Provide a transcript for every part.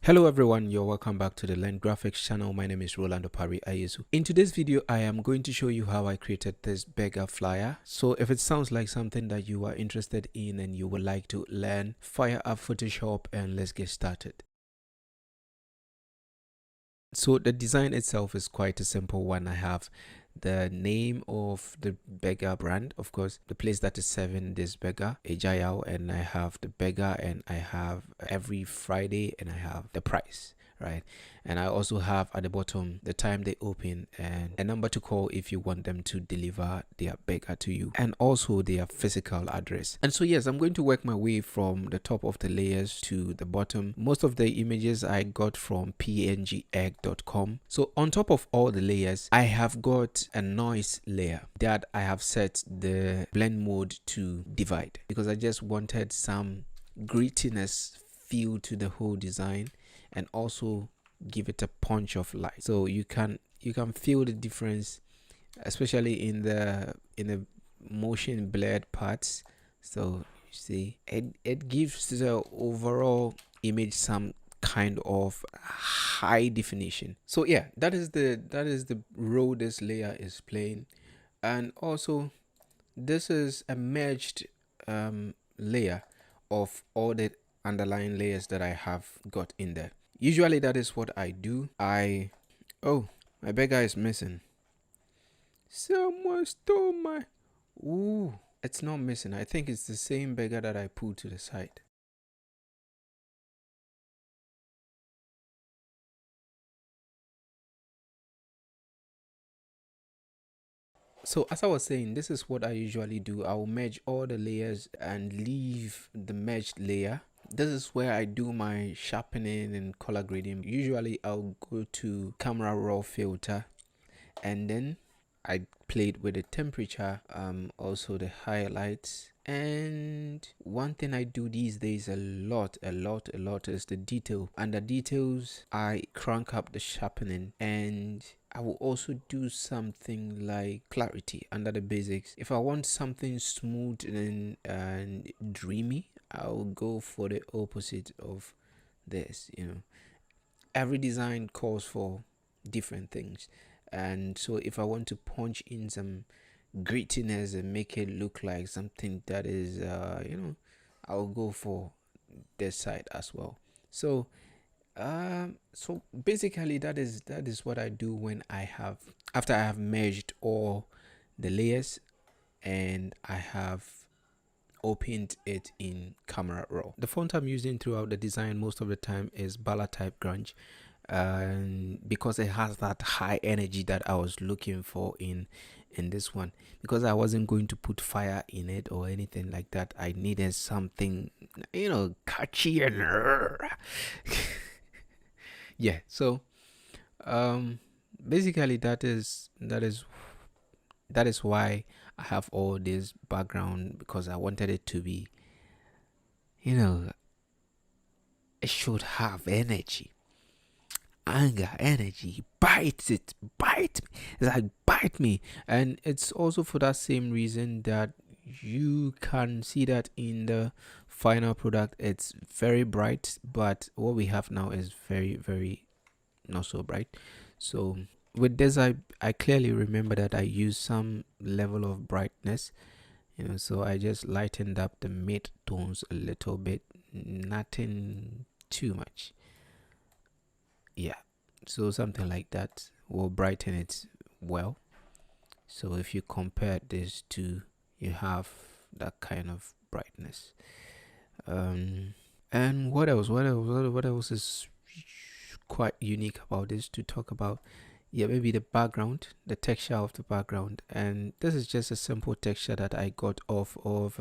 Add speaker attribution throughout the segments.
Speaker 1: Hello everyone, you're welcome back to the Learn Graphics channel. My name is Rolando Pari Ayesu. In today's video, I am going to show you how I created this beggar flyer. So if it sounds like something that you are interested in and you would like to learn, fire up Photoshop and let's get started. So the design itself is quite a simple one. I have the name of the beggar brand, of course, the place that is serving this beggar, Ejayao, and I have the beggar, and I have every Friday, and I have the price, right? And I also have at the bottom the time they open and a number to call if you want them to deliver their beggar to you, and also their physical address. And so yes, I'm going to work my way from the top of the layers to the bottom. Most of the images I got from pngegg.com. So on top of all the layers, I have got a noise layer that I have set the blend mode to divide because I just wanted some grittiness feel to the whole design and also give it a punch of light. So you can feel the difference, especially in the motion blurred parts. So you see it gives the overall image some kind of high definition. So yeah, that is the role this layer is playing. And also this is a merged layer of all the underlying layers that I have got in there. Usually that is what I do. Oh, my beggar is missing. Someone stole my... Ooh, it's not missing. I think it's the same beggar that I pulled to the side. So as I was saying, this is what I usually do. I will merge all the layers and leave the merged layer. This is where I do my sharpening and color grading. Usually I'll go to camera raw filter and then I played with the temperature, also the highlights. And one thing I do these days a lot is the detail. Under details, I crank up the sharpening, and I will also do something like clarity under the basics. If I want something smooth and dreamy, I'll go for the opposite of this. Every design calls for different things, and so if I want to punch in some grittiness and make it look like something that is I'll go for this side as well. So basically that is what I do when I have after I have merged all the layers and I have opened it in Camera Raw. The font I'm using throughout the design most of the time is Bala Type Grunge, and because it has that high energy that I was looking for in this one. Because I wasn't going to put fire in it or anything like that, I needed something catchy and yeah. So basically that is why I have all this background, because I wanted it to be, it should have energy, anger, energy, bite me. It's like bite me. And it's also for that same reason that you can see that in the final product it's very bright, but what we have now is very, very not so bright. So with this, I clearly remember that I used some level of brightness, so I just lightened up the mid tones a little bit, nothing too much. Yeah, so something like that will brighten it well. So if you compare this to, you have that kind of brightness. And what else is quite unique about this to talk about? Yeah, maybe the background, the texture of the background. And this is just a simple texture that I got off of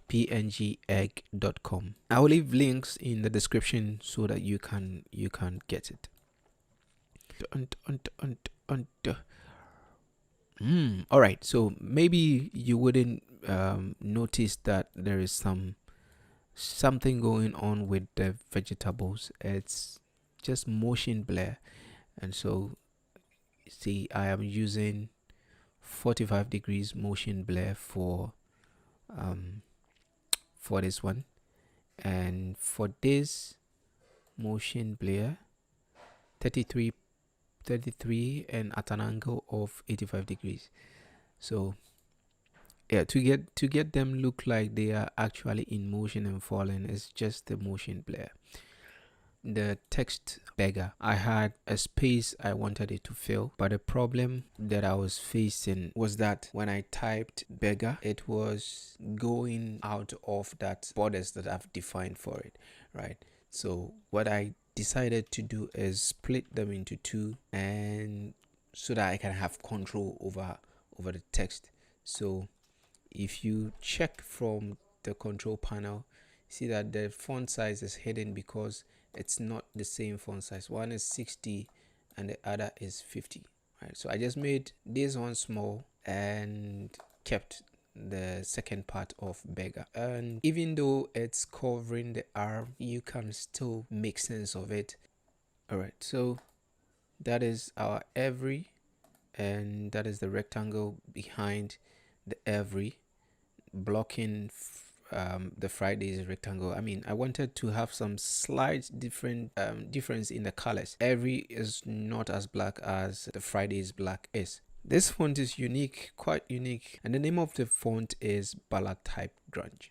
Speaker 1: pngegg.com. I will leave links in the description so that you can get it. All right, so maybe you wouldn't notice that there is something going on with the vegetables. It's just motion blur. And so see, I am using 45 degrees motion blur for this one, and for this motion blur 33 and at an angle of 85 degrees. So yeah, to get them look like they are actually in motion and falling, is just the motion blur. The text beggar, I had a space I wanted it to fill, but the problem that I was facing was that when I typed beggar, it was going out of that borders that I've defined for it, right? So what I decided to do is split them into two, and so that I can have control over the text. So if you check from the control panel, see that the font size is hidden because it's not the same font size. One is 60 and the other is 50, right? So I just made this one small and kept the second part of beggar, and even though it's covering the arm, you can still make sense of it. All right, so that is our every, and that is the rectangle behind the every, blocking the Friday's rectangle. I mean, I wanted to have some slight difference in the colors. Every is not as black as the Friday's black is. This font is unique, quite unique, and the name of the font is Ballad Type Grunge.